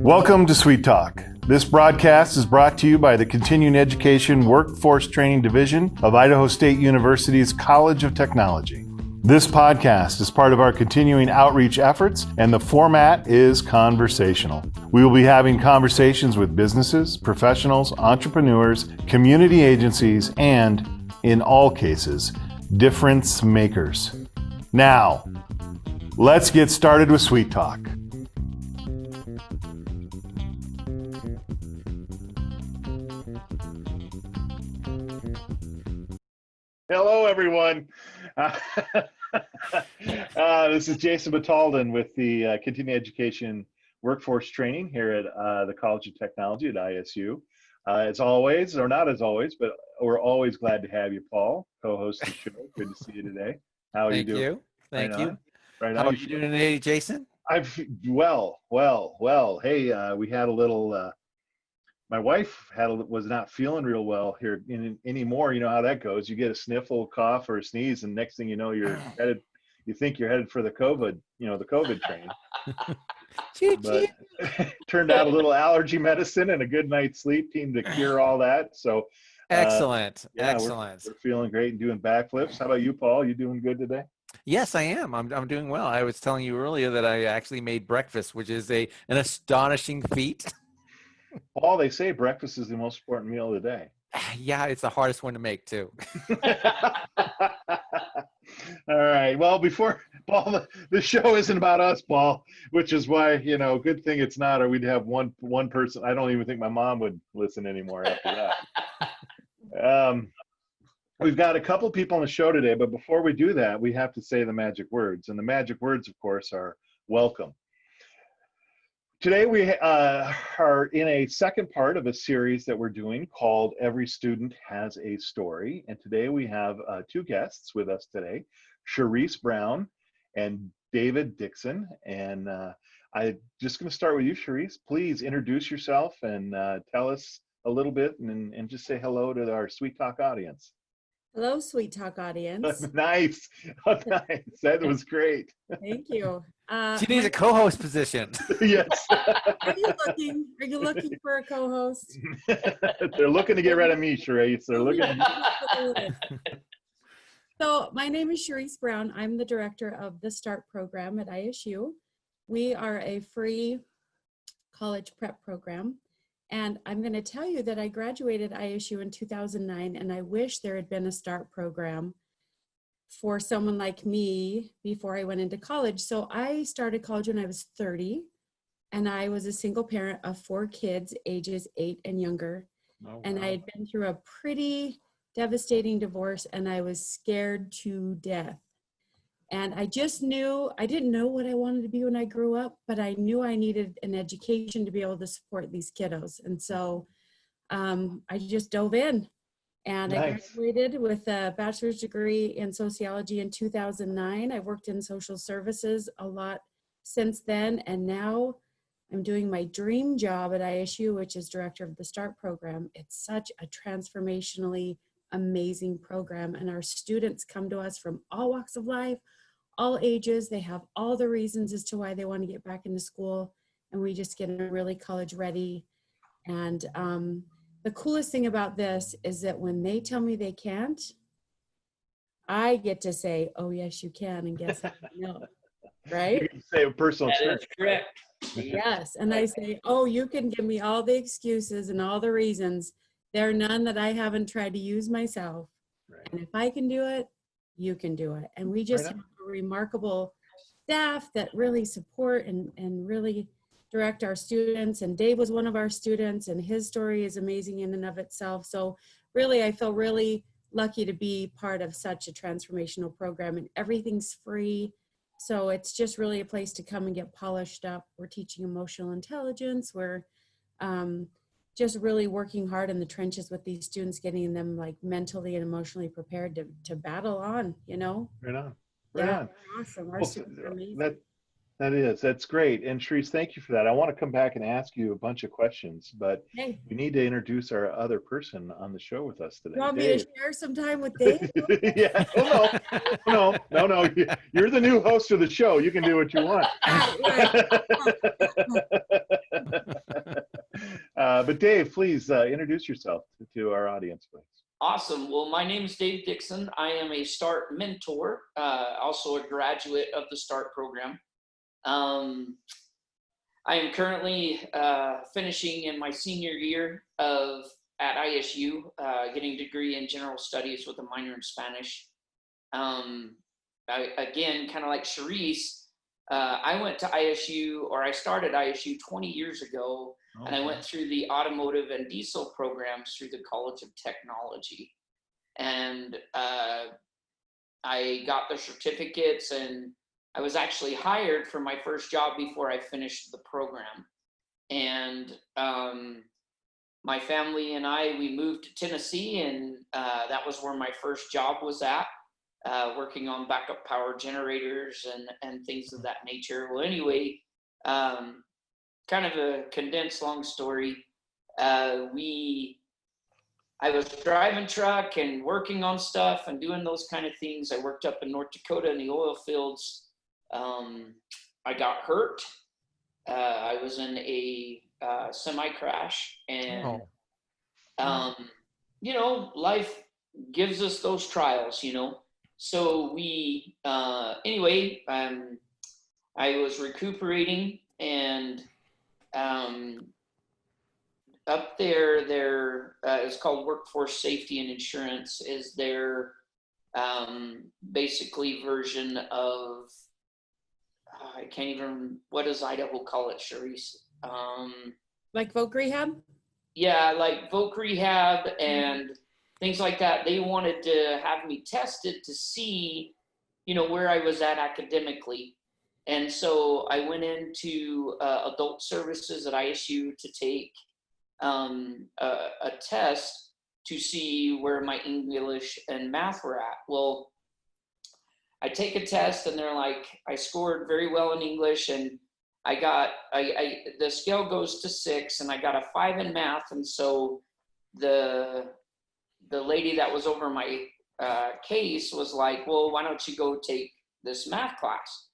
Welcome to Sweet Talk. This broadcast is brought to you by the Continuing Education Workforce Training Division of Idaho State University's College of Technology. This podcast is part of our continuing outreach efforts, and the format is conversational. We will be having conversations with businesses, professionals, entrepreneurs, community agencies, and, in all cases, difference makers. Now, let's get started with Sweet Talk. Hello, everyone. This is Jason Batalden with the Continuing Education Workforce Training here at the College of Technology at ISU. As always, or not as always, but we're always glad to have you, Paul, co-host of the show. Good to see you today. How are you doing? Thank you. Right How are you doing today, Jason? Well. Hey, we had a little. My wife was not feeling real well here anymore. You know how that goes. You get a sniffle, cough, or a sneeze, and next thing you know, you're headed. You think you're headed for the COVID, the COVID train. But turned out a little allergy medicine and a good night's sleep seemed to cure all that. So excellent. We're feeling great and doing backflips. How about you, Paul? You doing good today? Yes, I am. I'm doing well. I was telling you earlier that I actually made breakfast, which is an astonishing feat. Paul, they say breakfast is the most important meal of the day. Yeah, it's the hardest one to make too. All right. Well, before Paul, the show isn't about us, Paul, which is why, good thing it's not, or we'd have one person. I don't even think my mom would listen anymore after that. We've got a couple people on the show today, but before we do that, we have to say the magic words. And the magic words, of course, are welcome. Today we are in a second part of a series that we're doing called Every Student Has a Story. And today we have two guests with us today, Cherisse Brown and David Dixon. And I'm just going to start with you, Charisse. Please introduce yourself and tell us a little bit and just say hello to our Sweet Talk audience. Hello, Sweet Talk audience. Nice. Oh, nice. That was great. Thank you. She needs a co-host position. Yes. Are you looking for a co-host? They're looking to get rid of me, Charisse. They're looking. So my name is Cherisse Brown. I'm the director of the START program at ISU. We are a free college prep program. And I'm going to tell you that I graduated ISU in 2009, and I wish there had been a START program for someone like me before I went into college. So I started college when I was 30, and I was a single parent of 4 kids, ages 8 and younger. Oh, wow. And I had been through a pretty devastating divorce, and I was scared to death. And I just knew, I didn't know what I wanted to be when I grew up, but I knew I needed an education to be able to support these kiddos. And so I just dove in, and nice. I graduated with a bachelor's degree in sociology in 2009. I worked in social services a lot since then. And now I'm doing my dream job at ISU, which is director of the START program. It's such a transformationally amazing program. And our students come to us from all walks of life, all ages. They have all the reasons as to why they want to get back into school, and we just get them really college ready. And the coolest thing about this is that when they tell me they can't, I get to say, oh yes you can, and guess how I know, right? You can say a personal experience. That's correct. Yes, and I say, oh, you can give me all the excuses and all the reasons. There are none that I haven't tried to use myself. Right. And if I can do it, you can do it. And we just have a remarkable staff that really support and really direct our students. And Dave was one of our students, and his story is amazing in and of itself. So really, I feel really lucky to be part of such a transformational program, and everything's free. So it's just really a place to come and get polished up. We're teaching emotional intelligence. We're just really working hard in the trenches with these students, getting them like mentally and emotionally prepared to battle on, Right on. Right on. Awesome. Our students are amazing. That's great. And Cherisse, thank you for that. I want to come back and ask you a bunch of questions, but Hey, we need to introduce our other person on the show with us today. you want me Dave. to share some time with Dave? Yeah. Oh, no. You're the new host of the show. You can do what you want. But Dave, please introduce yourself to our audience, please. Awesome. Well, my name is Dave Dixon. I am a START mentor, also a graduate of the START program. I am currently finishing in my senior year at ISU, getting a degree in general studies with a minor in Spanish. Again, kind of like Charisse, I went to ISU, or I started ISU 20 years ago, and I went through the automotive and diesel programs through the College of Technology. And I got the certificates, and I was actually hired for my first job before I finished the program. And my family and we moved to Tennessee, and that was where my first job was at, working on backup power generators and things of that nature. Well, anyway, kind of a condensed long story. I was driving truck and working on stuff and doing those kind of things. I worked up in North Dakota in the oil fields. I got hurt. I was in a semi crash, and you know, life gives us those trials, you know. So anyway, I was recuperating, and up there, it's called Workforce Safety and Insurance, is their basically version of, I can't even, what does Idaho call it, Charisse? Like Voc Rehab? Yeah, like Voc Rehab and things like that. They wanted to have me tested to see, you know, where I was at academically. And so I went into adult services at ISU to take a test to see where my English and math were at. Well, I take a test, and they're like, I scored very well in English, and the scale goes to 6, and I got a 5 in math. And so the lady that was over my case was like, well, why don't you go take this math class?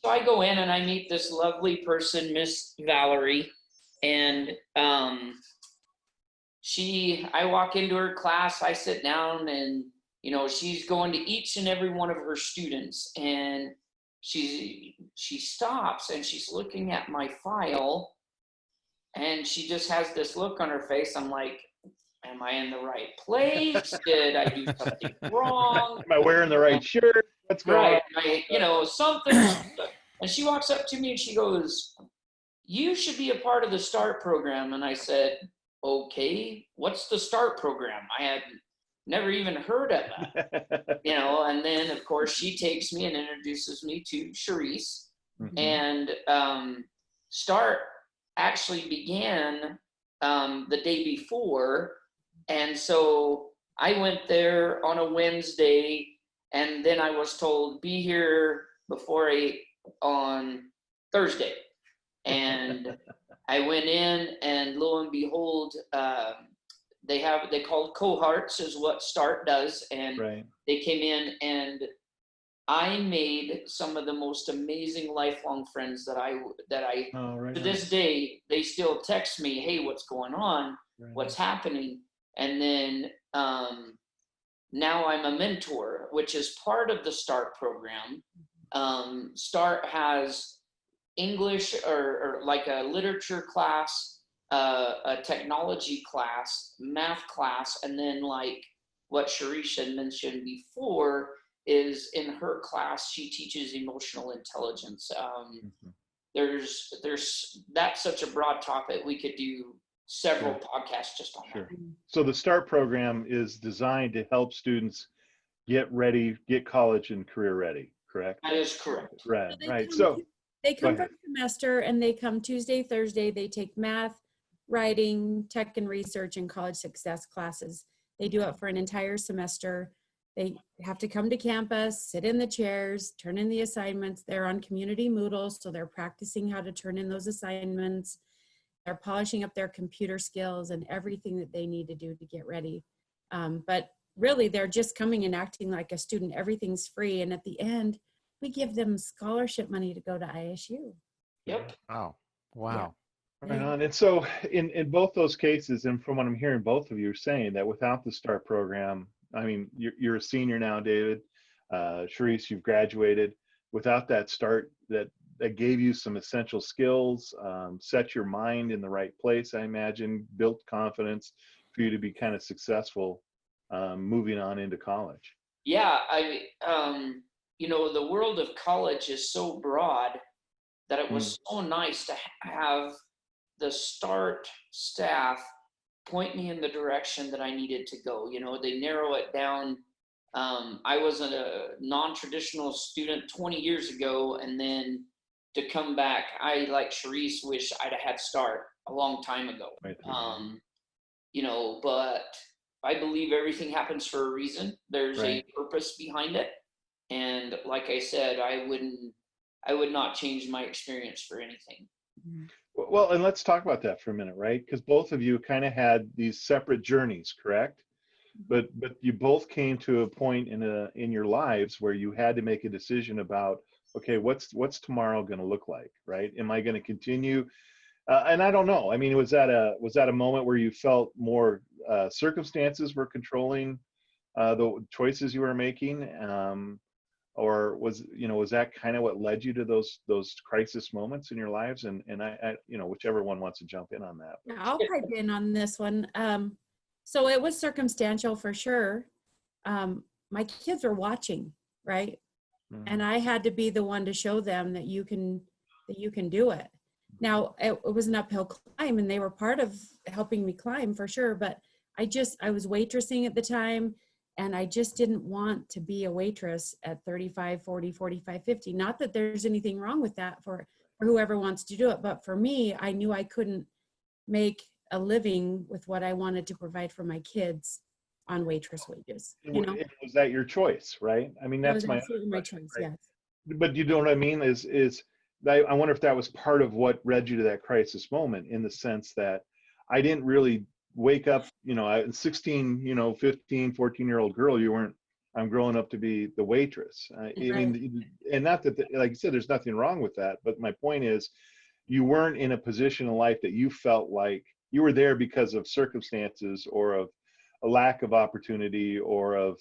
So I go in and I meet this lovely person, Miss Valerie, and I walk into her class, I sit down, and you know, she's going to each and every one of her students, and she stops and she's looking at my file, and she just has this look on her face. I'm like, am I in the right place? Did I do something wrong? Am I wearing the right shirt? What's going on? You know, something. And she walks up to me and she goes, you should be a part of the START program. And I said, okay, what's the START program? I had never even heard of that, you know. And then of course she takes me and introduces me to Charisse. And START actually began the day before. And so I went there on a Wednesday, and then I was told, be here before 8 on Thursday. And I went in, and lo and behold, they called cohorts is what START does. And they came in, and I made some of the most amazing lifelong friends that I to this day, they still text me, hey, what's going on? What's happening? And then now I'm a mentor, which is part of the START program. START has English or like a literature class, a technology class, math class, and then like what Charisse had mentioned before is in her class, she teaches emotional intelligence. That's such a broad topic. We could do several podcasts just on that. So the START program is designed to help students get ready, get college and career ready, correct? That is correct. Right. So they come for a semester, and they come Tuesday, Thursday. They take math, writing, tech and research, and college success classes. They do it for an entire semester. They have to come to campus, sit in the chairs, turn in the assignments. They're on community Moodle, so they're practicing how to turn in those assignments. They're polishing up their computer skills and everything that they need to do to get ready. But really, they're just coming and acting like a student. Everything's free. And at the end, we give them scholarship money to go to ISU. Yep. Wow. Wow. Right on. And so in both those cases, and from what I'm hearing, both of you are saying that without the START program, I mean, you're a senior now, David. Charisse, you've graduated. Without that START, that gave you some essential skills, set your mind in the right place, I imagine, built confidence for you to be kind of successful moving on into college. Yeah, you know, the world of college is so broad that it was so nice to have the START staff point me in the direction that I needed to go. You know, they narrow it down. I was a non-traditional student 20 years ago, and then to come back, I, like Charisse, wish I'd have had START a long time ago. Right. You know, but I believe everything happens for a reason. There's Right. a purpose behind it. And like I said, I would not change my experience for anything. Well, and let's talk about that for a minute, right? Because both of you kind of had these separate journeys, correct? But you both came to a point in your lives where you had to make a decision about, okay, what's tomorrow going to look like, right? Am I going to continue? And I don't know. I mean, was that a moment where you felt more circumstances were controlling the choices you were making, or was that kind of what led you to those crisis moments in your lives? And I whichever one wants to jump in on that. Yeah, I'll pipe in on this one. So it was circumstantial for sure. My kids were watching, right? And I had to be the one to show them that you can do it. Now it was an uphill climb, and they were part of helping me climb for sure. But I was waitressing at the time, and I just didn't want to be a waitress at 35, 40, 45, 50. Not that there's anything wrong with that for whoever wants to do it. But for me, I knew I couldn't make a living with what I wanted to provide for my kids on waitress wages. You know, Was that your choice, right? I mean, that's my choice. right? Yes. But you know what I mean? I wonder if that was part of what led you to that crisis moment, in the sense that I didn't really wake up, 16, 15, 14-year-old girl, you weren't, I'm growing up to be the waitress. I mean, and not that, like you said, there's nothing wrong with that. But my point is, you weren't in a position in life that you felt like you were there because of circumstances or of a lack of opportunity or of,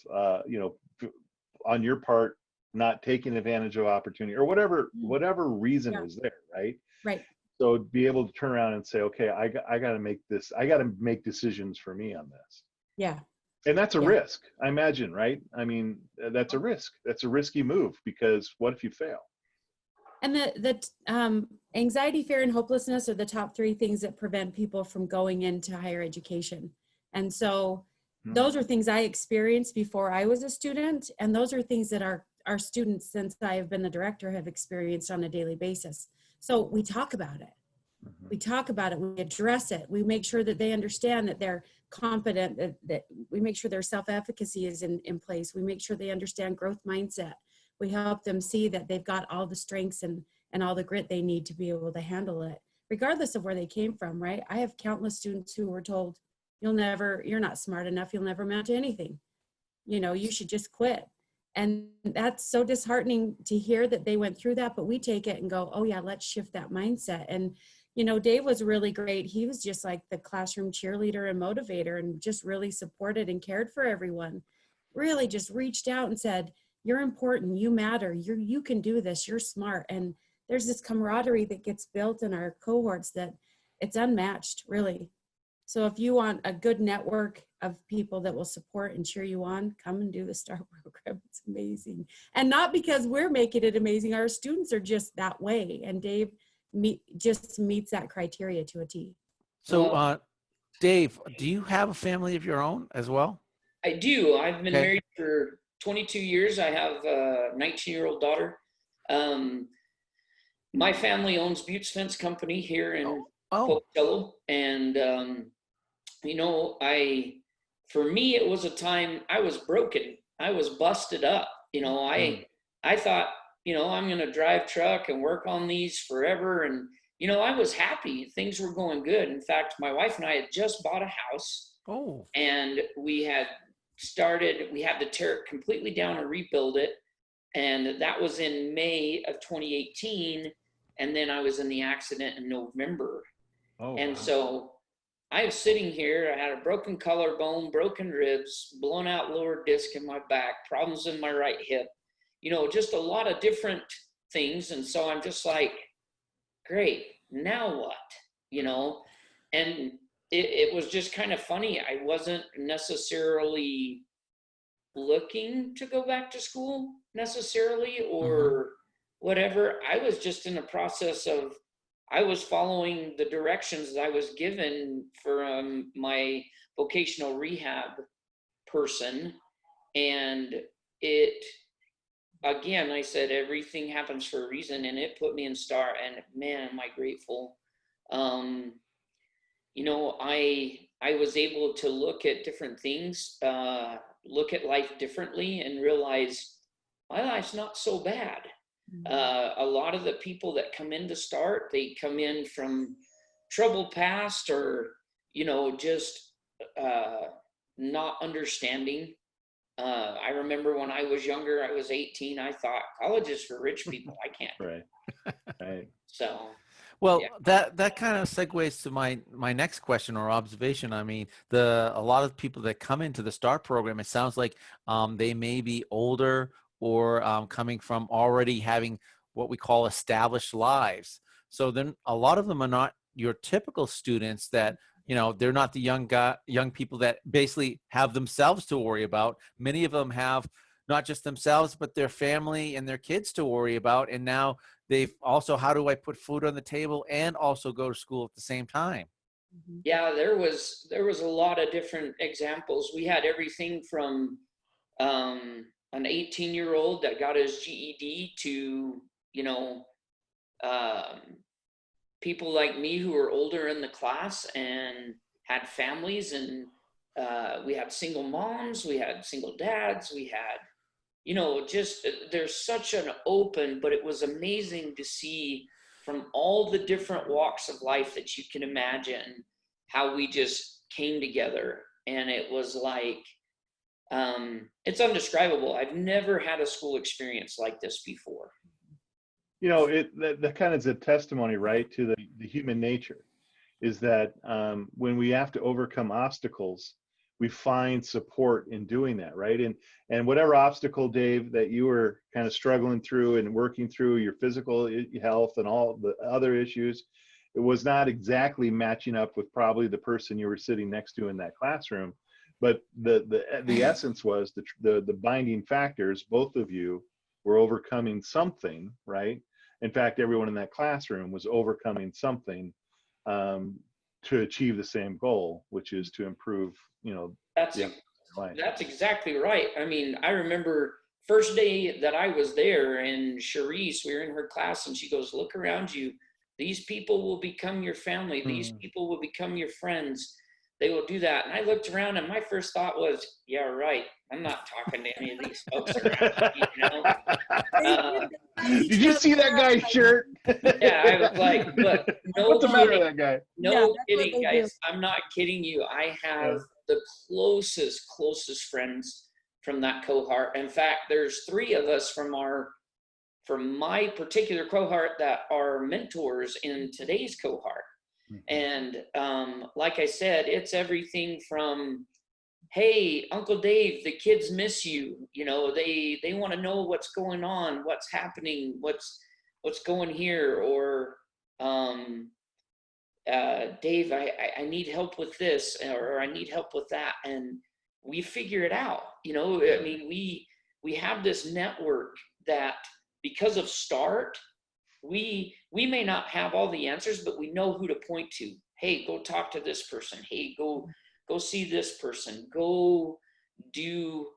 on your part, not taking advantage of opportunity or whatever reason was there, right? Right. So be able to turn around and say, okay, I got to make this, I got to make decisions for me on this. Yeah. And that's a risk, I imagine, right? I mean, that's a risk. That's a risky move, because what if you fail? And the anxiety, fear, and hopelessness are the top three things that prevent people from going into higher education. And so those are things I experienced before I was a student. And those are things that our students, since I have been the director, have experienced on a daily basis. So we talk about it. We talk about it. We address it. We make sure that they understand that they're competent, that we make sure their self-efficacy is in place. We make sure they understand growth mindset. We help them see that they've got all the strengths and all the grit they need to be able to handle it, regardless of where they came from, right? I have countless students who were told, you're not smart enough, you'll never amount to anything. You should just quit. And that's so disheartening to hear that they went through that, but we take it and go, oh yeah, let's shift that mindset. And, Dave was really great. He was just like the classroom cheerleader and motivator, and just really supported and cared for everyone. Really just reached out and said, you're important, you matter, you can do this, you're smart. And there's this camaraderie that gets built in our cohorts that it's unmatched, really. So if you want a good network of people that will support and cheer you on, come and do the STAR program. It's amazing. And not because we're making it amazing, our students are just that way. And Dave just meets that criteria to a T. So Dave, do you have a family of your own as well? I do. I've been married for 22 years. I have a 19-year-old daughter. My family owns Butte's Fence Company here in Pocatello. And, for me, it was a time I was broken. was busted up. I thought, I'm going to drive truck and work on these forever. And, I was happy. Things were going good. In fact, my wife and I had just bought a house. Oh. And we had to tear it completely down and rebuild it. And that was in May of 2018. And then I was in the accident in November. Oh, and wow. So I was sitting here, I had a broken collarbone, broken ribs, blown out lower disc in my back, problems in my right hip, just a lot of different things. And so I'm just like, great, now what? And it was just kind of funny. I wasn't necessarily looking to go back to school necessarily or whatever. I was just in the process of, I was following the directions that I was given from my vocational rehab person. And again, I said, everything happens for a reason, and it put me in STAR, and man, am I grateful. I was able to look at different things, look at life differently, and realize my life's not so bad. A lot of the people that come in to START, they come in from troubled past or, just not understanding. I remember when I was younger, I was 18, I thought college is for rich people. I can't. Right. So. Well, yeah. that kind of segues to my next question or observation. I mean, a lot of people that come into the START program, it sounds like they may be older or coming from already having what we call established lives. So then a lot of them are not your typical students that, they're not the young people that basically have themselves to worry about. Many of them have not just themselves, but their family and their kids to worry about. And now they've also, how do I put food on the table and also go to school at the same time? Yeah, there was a lot of different examples. We had everything from an 18-year-old that got his GED to, people like me who were older in the class and had families, and we had single moms, we had single dads, we had, just there's such an open, but it was amazing to see from all the different walks of life that you can imagine how we just came together. And it was like, it's undescribable. I've never had a school experience like this before. That kind of is a testimony, right, to the human nature, is that when we have to overcome obstacles, we find support in doing that, right? And whatever obstacle, Dave, that you were kind of struggling through and working through, your physical health and all the other issues, it was not exactly matching up with probably the person you were sitting next to in that classroom. But the essence was the binding factors, both of you were overcoming something, right? In fact, everyone in that classroom was overcoming something to achieve the same goal, which is to improve, That's exactly right. I mean, I remember first day that I was there, and Charisse, we were in her class, and she goes, "Look around you. These people will become your family. These people will become your friends. They will do that." And I looked around, and my first thought was, yeah, right. I'm not talking to any of these folks around me, Did you see that guy's shirt? Yeah, I was like, but no, what's the matter with that guy? No kidding, guys. I'm not kidding you. I have the closest friends from that cohort. In fact, there's 3 of us from my particular cohort that are mentors in today's cohort. And like I said, it's everything from, hey, Uncle Dave, the kids miss you. They want to know what's going on, what's happening, what's going here, or Dave, I need help with this, or I need help with that, and we figure it out. I mean, we have this network that, because of START, we may not have all the answers, but we know who to point to. Hey, go talk to this person. Hey, go see this person. Go do,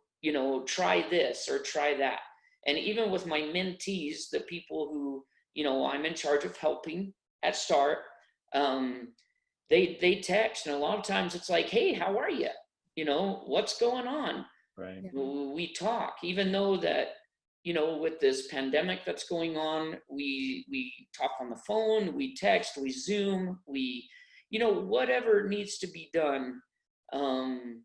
try this or try that. And even with my mentees, the people who, I'm in charge of helping at START, they text, and a lot of times it's like, hey, how are you? What's going on? Right. Yeah. We talk, even though that, you know, with this pandemic that's going on, we talk on the phone, we text, we Zoom, we, you know, whatever needs to be done. And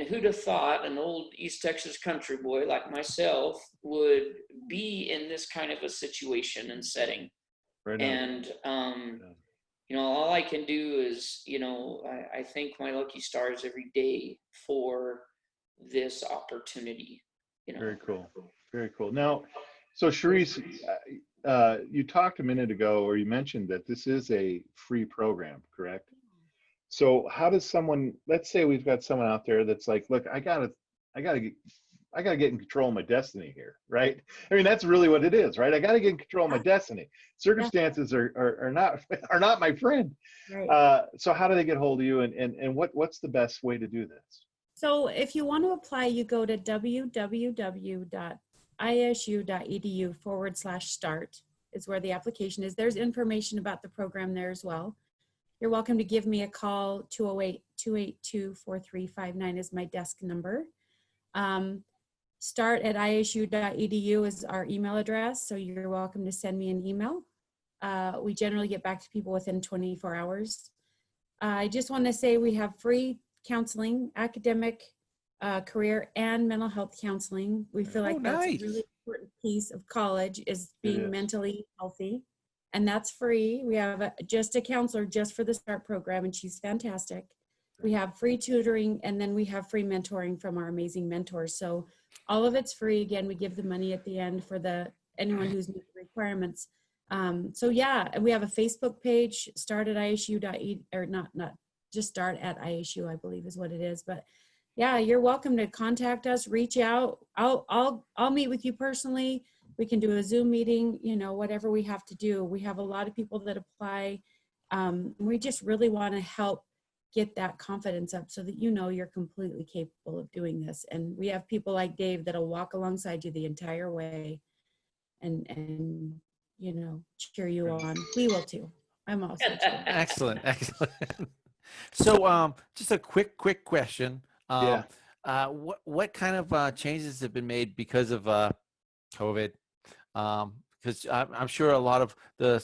who'd have thought an old East Texas country boy like myself would be in this kind of a situation and setting. Right on. And you know, all I can do is, you know, I thank my lucky stars every day for this opportunity. You know. Very cool. Very cool. Now, so Charisse, you talked a minute ago, or you mentioned that this is a free program, correct? So how does someone, let's say we've got someone out there that's like, look, I gotta get in control of my destiny here, right? I mean, that's really what it is, right? I gotta get in control of my destiny. Circumstances are not my friend. Right. So how do they get hold of you, and what's the best way to do this? So if you want to apply, you go to www.isu.edu/start is where the application is. There's information about the program there as well. You're welcome to give me a call. 208-282-4359 is my desk number. start@isu.edu is our email address, so you're welcome to send me an email. We generally get back to people within 24 hours. I just want to say we have free counseling, academic, career, and mental health counseling. We feel like that's nice. a really important piece of college is being mentally healthy, and that's free. We have just a counselor just for the START program, and she's fantastic. We have free tutoring, and then we have free mentoring from our amazing mentors. So all of it's free. Again, we give the money at the end for anyone who's meeting the requirements. So yeah, and we have a Facebook page, start at ISU.edu, or not just start at ISU, I believe is what it is. But yeah, you're welcome to contact us, reach out. I'll meet with you personally. We can do a Zoom meeting, you know, whatever we have to do. We have a lot of people that apply. We just really want to help get that confidence up so that you know you're completely capable of doing this. And we have people like Dave that'll walk alongside you the entire way and you know, cheer you on. We will too. I'm also cheering. Excellent. So just a quick question. What kind of changes have been made because of COVID? Because I'm sure a lot of there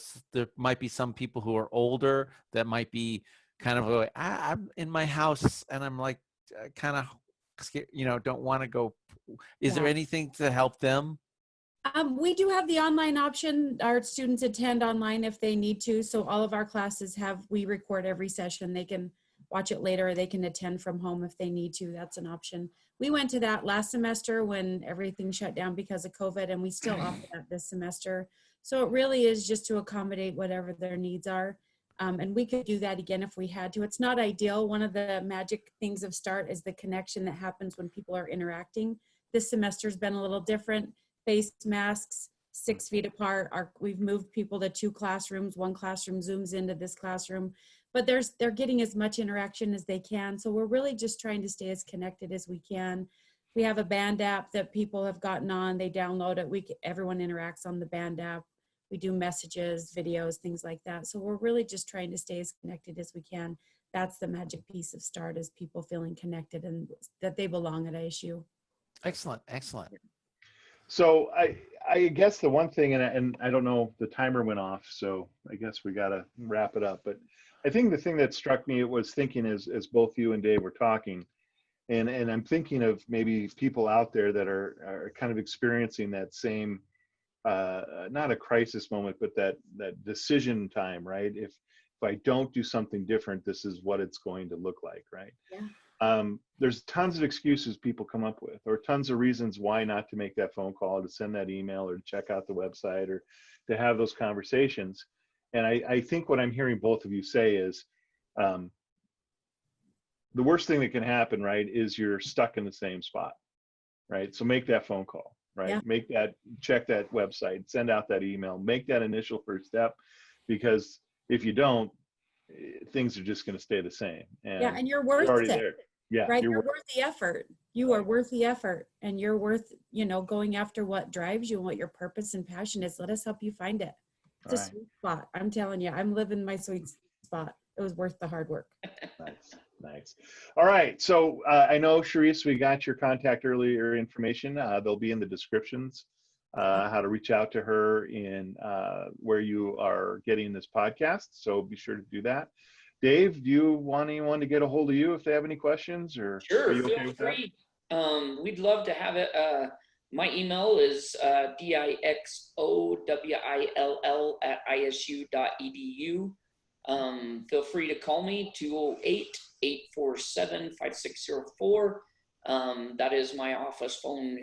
might be some people who are older that might be kind of like, I'm in my house and I'm like kind of scared, you know, don't want to go. Is there anything to help them? We do have the online option. Our students attend online if they need to. So all of our classes we record every session. They can watch it later. Or they can attend from home if they need to. That's an option. We went to that last semester when everything shut down because of COVID, and we still offer that this semester. So it really is just to accommodate whatever their needs are. And we could do that again if we had to. It's not ideal. One of the magic things of START is the connection that happens when people are interacting. This semester's been a little different. Face masks, 6 feet apart. We've moved people to 2 classrooms. 1 classroom zooms into this classroom, but they're getting as much interaction as they can. So we're really just trying to stay as connected as we can. We have a band app that people have gotten on. They download it. Everyone interacts on the band app. We do messages, videos, things like that. So we're really just trying to stay as connected as we can. That's the magic piece of START, is people feeling connected and that they belong at ISU. Excellent. So I guess the one thing, and I don't know, the timer went off, so I guess we got to wrap it up. But I think the thing that struck me was thinking as both you and Dave were talking, and I'm thinking of maybe people out there that are kind of experiencing that same, not a crisis moment, but that decision time, right? If I don't do something different, this is what it's going to look like, right? Yeah. There's tons of excuses people come up with, or tons of reasons why not to make that phone call, to send that email, or to check out the website, or to have those conversations. And I think what I'm hearing both of you say is the worst thing that can happen, right, is you're stuck in the same spot, right? So make that phone call, right? Yeah. Check that website, send out that email, make that initial first step, because if you don't, things are just going to stay the same. And you're worth it. There. Yeah, right. You're worth the effort. You are worth the effort, and you're worth, going after what drives you and what your purpose and passion is. Let us help you find it. It's a sweet spot. I'm telling you, I'm living my sweet spot. It was worth the hard work. Nice. Nice. All right. So I know, Charisse, we got your contact earlier information. They'll be in the descriptions, how to reach out to her in where you are getting this podcast. So be sure to do that. Dave, do you want anyone to get a hold of you if they have any questions, or Sure, are you okay feel with that? free. We'd love to have it. My email is dixowill@isu.edu. Feel free to call me, 208-847-5604. That is my office phone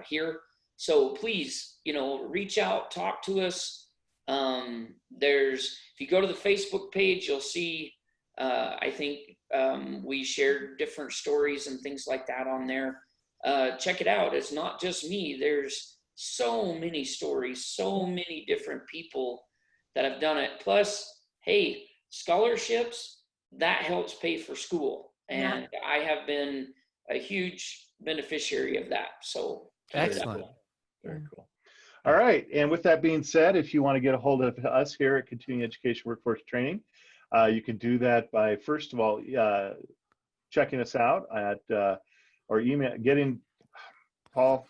here. So please, reach out, talk to us. If you go to the Facebook page, you'll see, I think we shared different stories and things like that on there. Check it out. It's not just me. There's so many stories, so many different people that have done it. Plus, hey, scholarships, that helps pay for school. And I have been a huge beneficiary of that. So Excellent. Very cool. All right. And with that being said, if you want to get a hold of us here at Continuing Education Workforce Training, you can do that by, first of all, checking us out at or getting Paul.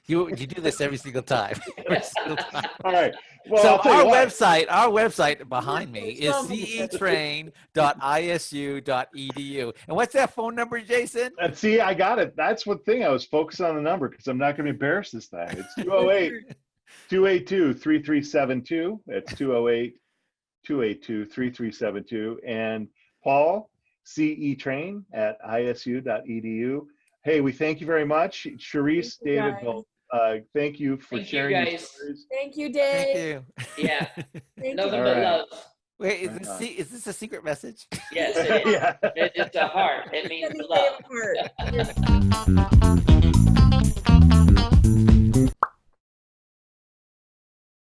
You do this every single time. Every single time. All right. Well, So I'll tell you what. our website behind me is cetrain.isu.edu. And what's that phone number, Jason? And see, I got it. That's one thing I was focused on the number because I'm not going to embarrass this thing. It's 208-282-3372. It's 208-282-3372. And Paul, cetrain@isu.edu. Hey, we thank you very much. Charisse David, thank you for sharing your stories. Thank you, Dave. Thank you. yeah, Thank nothing you. but All right. love. Wait, is this a secret message? Yes, it is. Yeah. It's a heart. It means Sending love. Dave a heart.